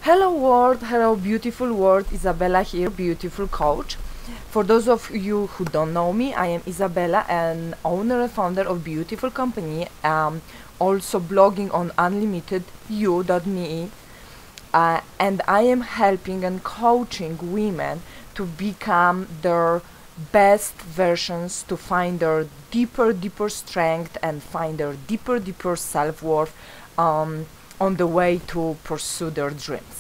Hello world, hello beautiful world, Isabella here, beautiful coach. For those of you who don't know me, I am Isabella, an owner and founder of beYOUtiful company, also blogging on unlimitedU.me, and I am helping and coaching women to become their best versions, to find their deeper strength and find their deeper self-worth on the way to pursue their dreams.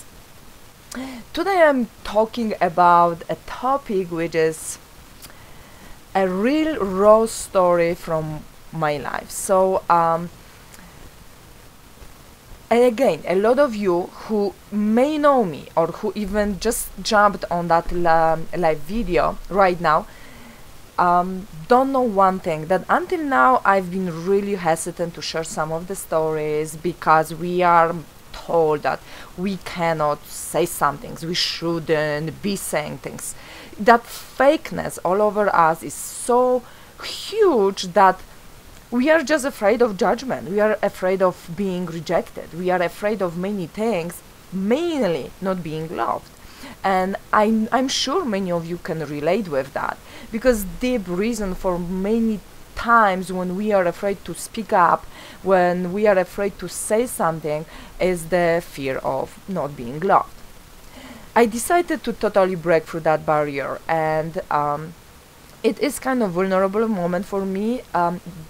Today I'm talking about a topic which is a real raw story from my life. So and again, a lot of you who may know me or who even just jumped on that live video right now don't know one thing, that until now I've been really hesitant to share some of the stories because we are told that we cannot say some things, we shouldn't be saying things. That fakeness all over us is so huge that we are just afraid of judgment, we are afraid of being rejected, we are afraid of many things, mainly not being loved. And I'm sure many of you can relate with that, because deep reason for many times when we are afraid to speak up, when we are afraid to say something, is the fear of not being loved. I decided to totally break through that barrier, and it is kind of vulnerable moment for me,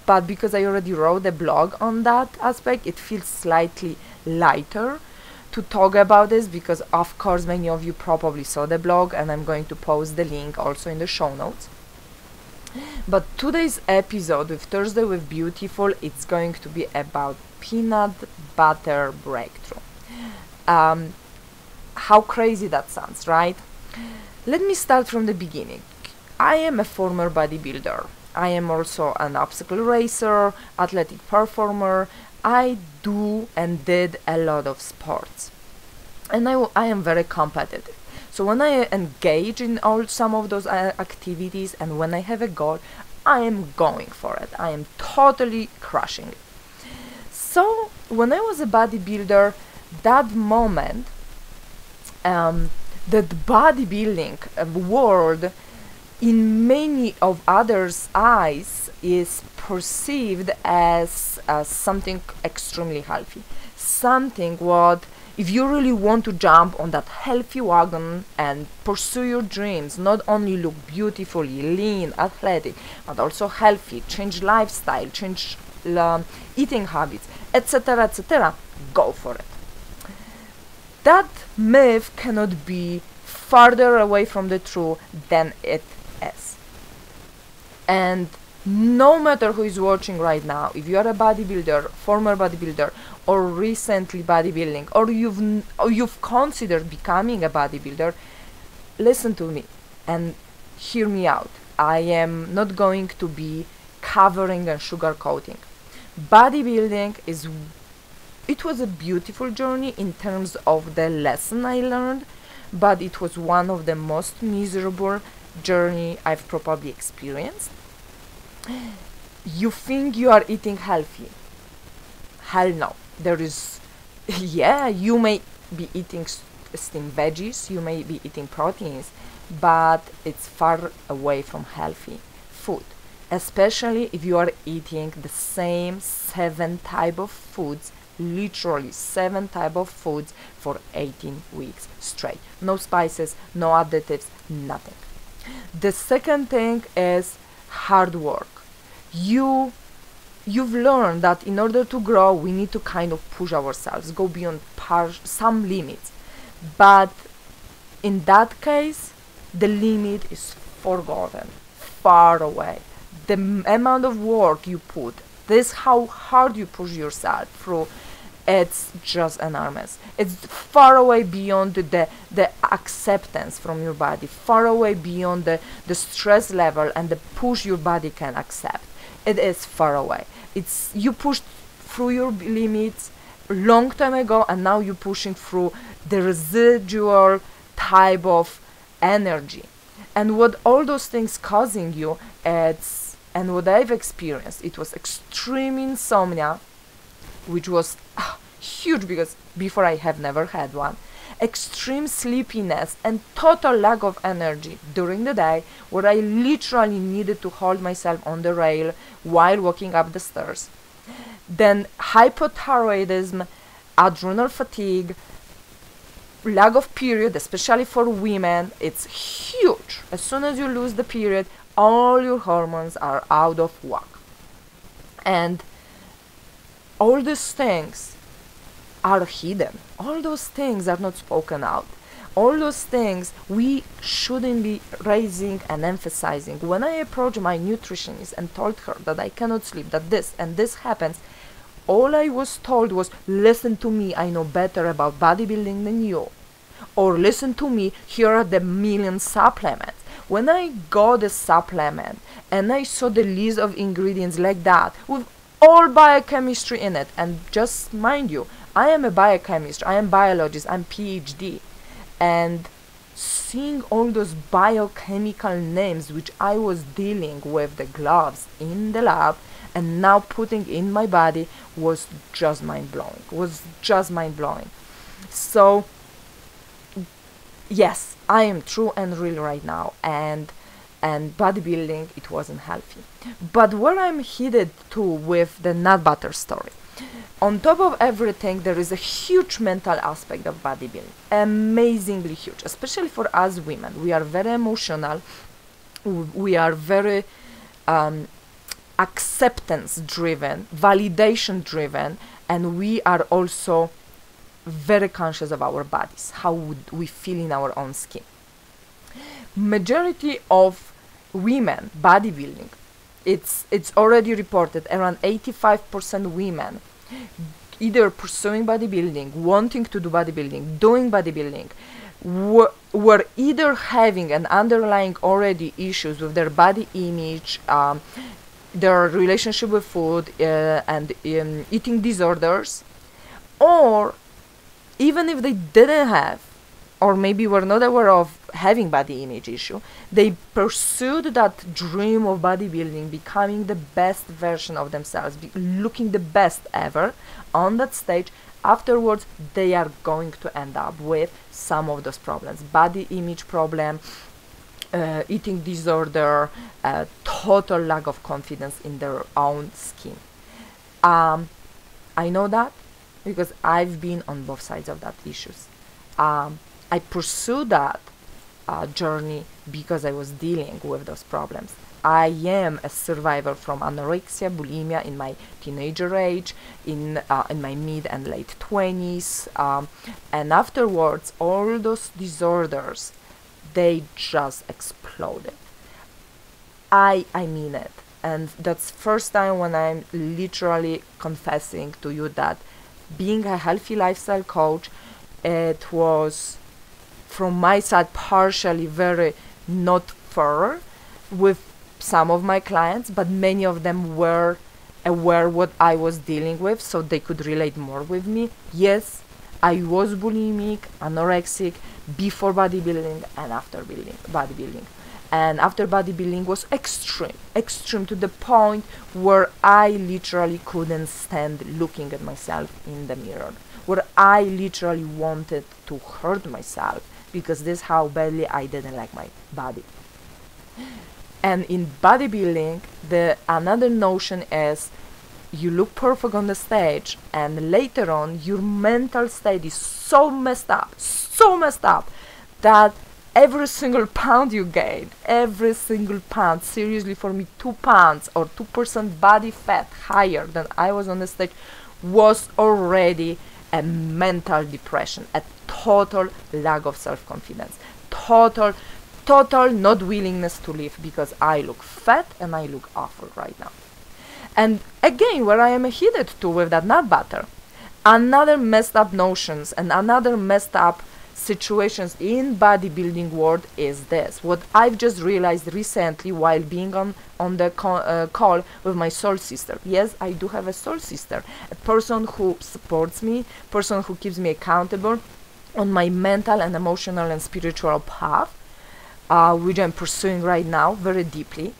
but because I already wrote a blog on that aspect, it feels slightly lighter to talk about this, because of course many of you probably saw the blog, and I'm going to post the link also in the show notes. But today's episode with Thursday with beYOUtiful, it's going to be about peanut butter breakthrough. How crazy that sounds, right? Let me start from the beginning. I am a former bodybuilder. I am also an obstacle racer, athletic performer. I do and did a lot of sports, and I am very competitive. So when I engage in some of those activities, and when I have a goal, I am going for it. I am totally crushing it. So when I was a bodybuilder, that moment, that bodybuilding world in many of others' eyes is perceived as something extremely healthy, something what, if you really want to jump on that healthy wagon and pursue your dreams, not only look beautifully lean, athletic, but also healthy, change lifestyle, change eating habits, etc., go for it. That myth cannot be farther away from the truth than it is. And no matter who is watching right now, if you are a bodybuilder, former bodybuilder, or recently bodybuilding, or you've considered becoming a bodybuilder, listen to me and hear me out. I am not going to be covering and sugarcoating. Bodybuilding it was a beautiful journey in terms of the lesson I learned, but it was one of the most miserable journey I've probably experienced. You think you are eating healthy? Hell no. There is, yeah, you may be eating steamed veggies, you may be eating proteins, but it's far away from healthy food, especially if you are eating the same 7 type of foods, literally 7 type of foods for 18 weeks straight. No spices, no additives, nothing. The second thing is hard work. You've learned that in order to grow, we need to kind of push ourselves, go beyond some limits. But in that case, the limit is forgotten, far away. The amount of work you put, this how hard you push yourself through, it's just enormous. It's far away beyond the acceptance from your body, far away beyond the stress level and the push your body can accept. It is far away. It's you pushed through your limits long time ago, and now you're pushing through the residual type of energy. And what all those things causing you, and what I've experienced, it was extreme insomnia, which was huge, because before I have never had one, extreme sleepiness, and total lack of energy during the day, where I literally needed to hold myself on the rail while walking up the stairs. Then hypothyroidism, adrenal fatigue, lack of period, especially for women, it's huge. As soon as you lose the period, all your hormones are out of whack. And all these things are hidden. All those things are not spoken out. All those things we shouldn't be raising and emphasizing. When I approached my nutritionist and told her that I cannot sleep, that this and this happens, all I was told was, listen to me, I know better about bodybuilding than you. Or listen to me, here are the million supplements. When I got a supplement and I saw the list of ingredients like that, with all biochemistry in it, and just mind you, I am a biochemist, I am biologist, I'm PhD, and seeing all those biochemical names which I was dealing with the gloves in the lab and now putting in my body was just mind-blowing, So yes, I am true and real right now, and bodybuilding, it wasn't healthy. But where I'm headed to with the nut butter story, on top of everything, there is a huge mental aspect of bodybuilding, amazingly huge, especially for us women. We are very emotional, we are very acceptance driven, validation driven, and we are also very conscious of our bodies, how would we feel in our own skin. Majority of women bodybuilding, it's already reported around 85% women either pursuing bodybuilding, wanting to do bodybuilding, doing bodybuilding, were either having an underlying already issues with their body image, their relationship with food, and eating disorders, or even if they didn't have, or maybe were not aware of having body image issue, they pursued that dream of bodybuilding, becoming the best version of themselves, looking the best ever on that stage. Afterwards, they are going to end up with some of those problems: body image problem, eating disorder, total lack of confidence in their own skin. I know that because I've been on both sides of that issues. I pursued that journey because I was dealing with those problems. I am a survivor from anorexia, bulimia in my teenager age, in my mid and late 20s, and afterwards all those disorders, they just exploded. I mean it, and that's first time when I'm literally confessing to you that being a healthy lifestyle coach, it was from my side partially very not fair with some of my clients, but many of them were aware what I was dealing with, so they could relate more with me. Yes, I was bulimic, anorexic before bodybuilding and after bodybuilding. And after bodybuilding was extreme to the point where I literally couldn't stand looking at myself in the mirror, where I literally wanted to hurt myself because this is how badly I didn't like my body. And in bodybuilding, another notion is you look perfect on the stage, and later on your mental state is so messed up that every single pound you gain, every single pound, seriously for me 2 pounds or 2% body fat higher than I was on the stage, was already a mental depression, a total lack of self-confidence, total not willingness to live because I look fat and I look awful right now. And again, where I am headed to with that nut butter, another messed up notions and another messed up situations in bodybuilding world is this. What I've just realized recently while being on the call with my soul sister. Yes, I do have a soul sister, a person who supports me, person who keeps me accountable on my mental and emotional and spiritual path, which I'm pursuing right now very deeply.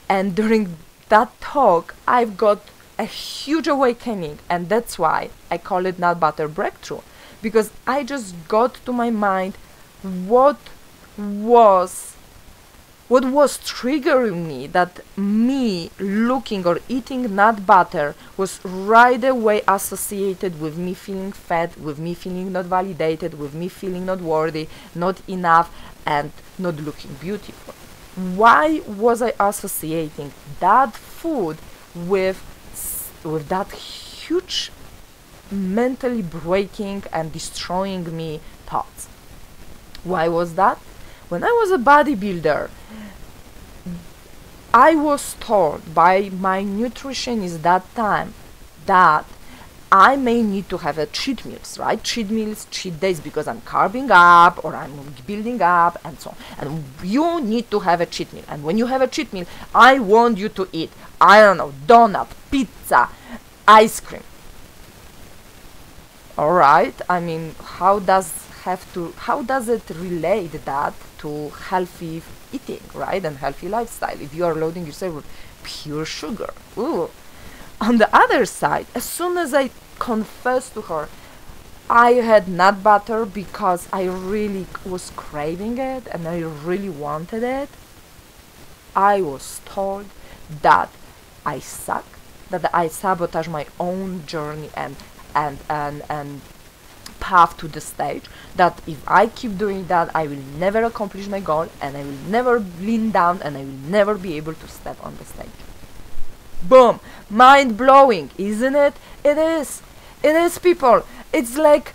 And during that talk, I've got a huge awakening, and that's why I call it nut butter breakthrough, because I just got to my mind what was triggering me, that me looking or eating nut butter was right away associated with me feeling fat, with me feeling not validated, with me feeling not worthy, not enough, and not looking beautiful. Why was I associating that food with that huge mentally breaking and destroying me thoughts? Why was that? When I was a bodybuilder, I was told by my nutritionist that time that I may need to have a cheat meals, right? Cheat meals, cheat days, because I'm carving up or I'm building up and so on. And you need to have a cheat meal. And when you have a cheat meal, I want you to eat, I don't know, donut, pizza, ice cream. All right. I mean, how does it relate that to healthy eating, right, and healthy lifestyle if you are loading yourself with pure sugar? Ooh. On the other side, as soon as I confessed to her I had nut butter because I really was craving it and I really wanted it, I was told that I suck, that I sabotage my own journey and path to the stage, that if I keep doing that, I will never accomplish my goal and I will never lean down and I will never be able to step on the stage. Boom! Mind-blowing, isn't it? It is. It is, people. It's like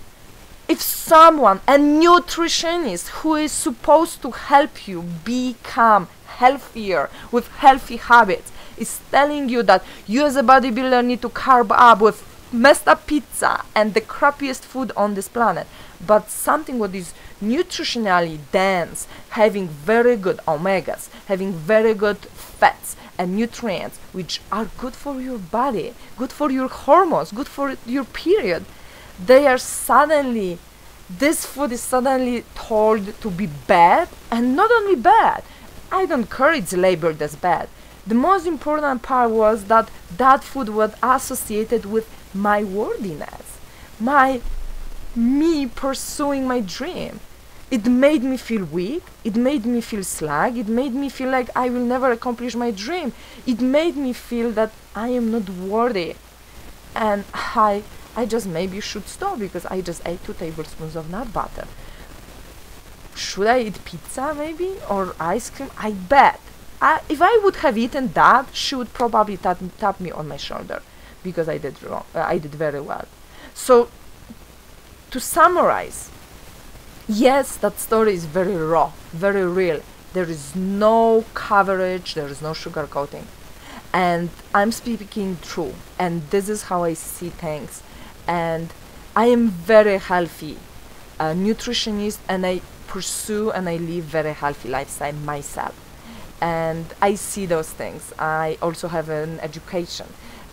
if someone, a nutritionist who is supposed to help you become healthier with healthy habits, is telling you that you as a bodybuilder need to carb up with messed up pizza and the crappiest food on this planet, but something what is nutritionally dense, having very good omegas, having very good fats and nutrients which are good for your body, good for your hormones, good for your period, this food is suddenly told to be bad. And not only bad, I don't encourage it's labeled as bad. The most important part was that that food was associated with my worthiness, me pursuing my dream. It made me feel weak, it made me feel slack, it made me feel like I will never accomplish my dream. It made me feel that I am not worthy. And I just maybe should stop because I just ate 2 tablespoons of nut butter. Should I eat pizza maybe? Or ice cream? I bet. If I would have eaten that, she would probably tap me on my shoulder because I did very well. So, to summarize, yes, that story is very raw, very real. There is no coverage, there is no sugarcoating. And I'm speaking true. And this is how I see things. And I am very healthy nutritionist, and I pursue and I live very healthy lifestyle myself. And I see those things. I also have an education.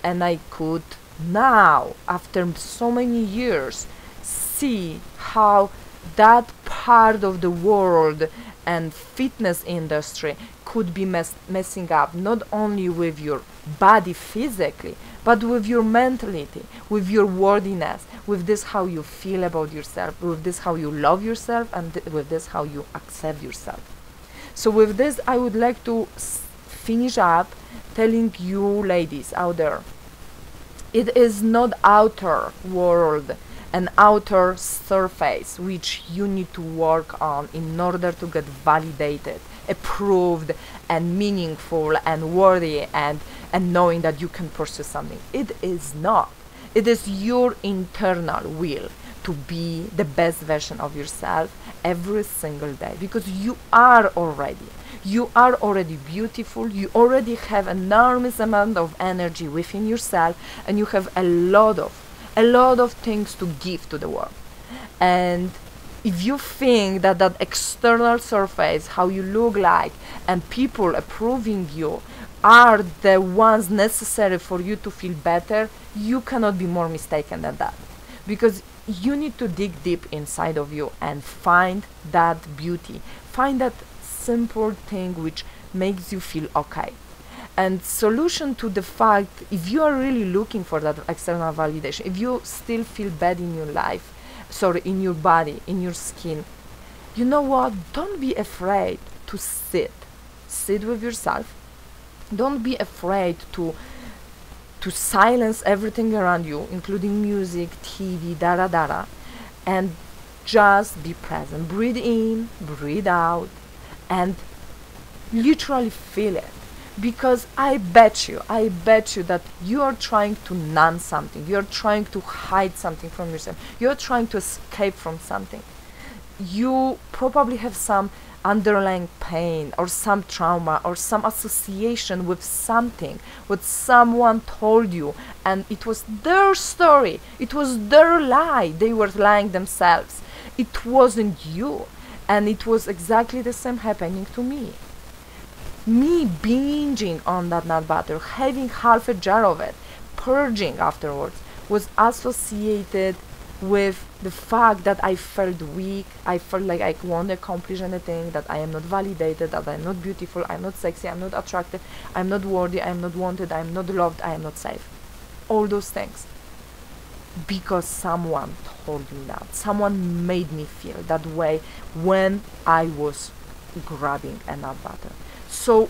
And I could now, after so many years, see how that part of the world and fitness industry could be messing up not only with your body physically, but with your mentality, with your worthiness, with this how you feel about yourself, with this how you love yourself, and with this how you accept yourself. So with this, I would like to finish up telling you ladies out there, it is not outer world, an outer surface which you need to work on in order to get validated, approved, and meaningful, and worthy, and knowing that you can pursue something. It is not. It is your internal will to be the best version of yourself every single day, because you are already. You are already beautiful. You already have an enormous amount of energy within yourself, and you have a lot of things to give to the world. And if you think that that external surface, how you look like, and people approving you are the ones necessary for you to feel better, you cannot be more mistaken than that. Because you need to dig deep inside of you and find that beauty, find that simple thing which makes you feel okay. And solution to the fact, if you are really looking for that external validation, if you still feel bad in your life, sorry, in your body, in your skin. You know what? Don't be afraid to sit with yourself. Don't be afraid to silence everything around you, including music, TV, dada dada, and just be present. Breathe in, breathe out, and literally feel it. Because I bet you that you are trying to numb something, you're trying to hide something from yourself, you're trying to escape from something. You probably have some underlying pain or some trauma or some association with something, what someone told you, and it was their story, it was their lie, they were lying themselves. It wasn't you, and it was exactly the same happening to me. Me binging on that nut butter, having half a jar of it, purging afterwards, was associated with the fact that I felt weak, I felt like I won't accomplish anything, that I am not validated, that I'm not beautiful, I'm not sexy, I'm not attractive, I'm not worthy, I'm not wanted, I'm not loved, I am not safe. All those things. Because someone told me that. Someone made me feel that way when I was grabbing a nut butter. So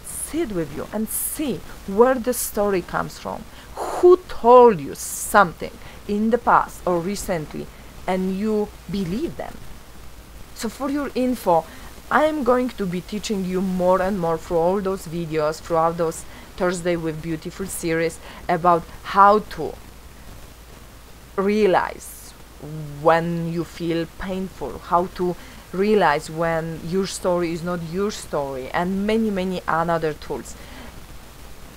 sit with you and see where the story comes from. Who told you something in the past or recently and you believe them? So for your info, I am going to be teaching you more and more through all those videos, throughout those Thursday with Beautiful series, about how to realize when you feel painful, how to realize when your story is not your story, and many another tools.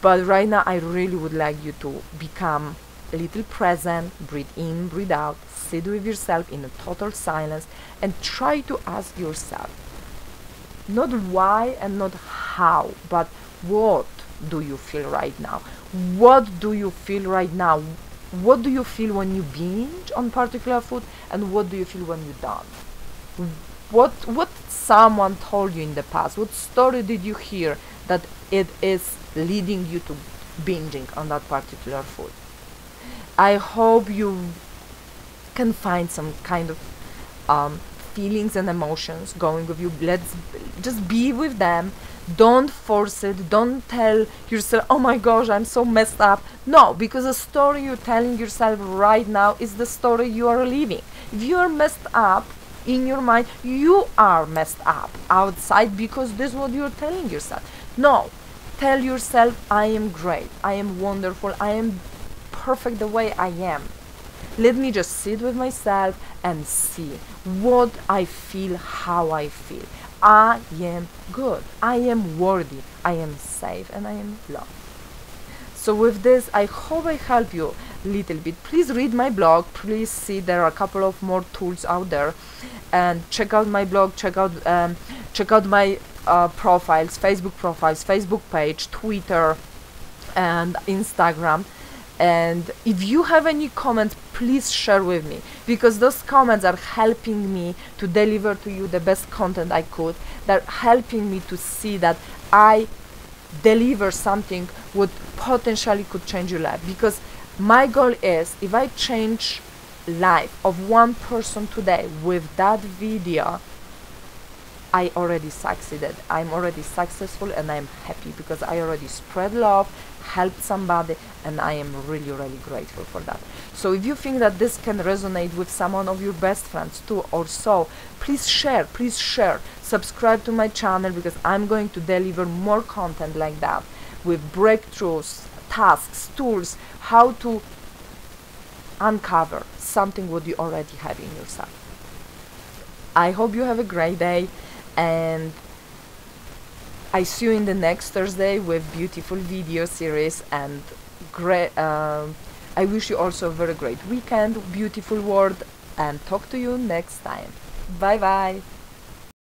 But right now I really would like you to become a little present, breathe in, breathe out, sit with yourself in a total silence, and try to ask yourself not why and not how, but what do you feel right now? What do you feel right now? What do you feel when you binge on particular food, and what do you feel when you don't? What someone told you in the past? What story did you hear that it is leading you to binging on that particular food? I hope you can find some kind of feelings and emotions going with you. Let's just be with them. Don't force it. Don't tell yourself, oh my gosh, I'm so messed up. No, because the story you're telling yourself right now is the story you are living. If you are messed up in your mind, you are messed up outside, because this is what you're telling yourself. No, tell yourself, I am great, I am wonderful, I am perfect the way I am. Let me just sit with myself and see what I feel, how I feel. I am good, I am worthy, I am safe, and I am loved. So with this, I hope I help you a little bit. Please read my blog. Please see there are a couple of more tools out there, and check out my blog. Check out my profiles, Facebook page, Twitter, and Instagram. And if you have any comments, please share with me, because those comments are helping me to deliver to you the best content I could. They're helping me to see that I deliver something what potentially could change your life. Because my goal is, if I change life of one person today with that video, I already succeeded. I'm already successful, and I'm happy because I already spread love, helped somebody, and I am really grateful for that. So if you think that this can resonate with someone of your best friends too, or so, please share, subscribe to my channel, because I'm going to deliver more content like that, with breakthroughs, tasks, tools, how to uncover something what you already have in yourself. I hope you have a great day, and I see you in the next Thursday with Beautiful video series, and I wish you also a very great weekend, beautiful world, and talk to you next time. Bye bye.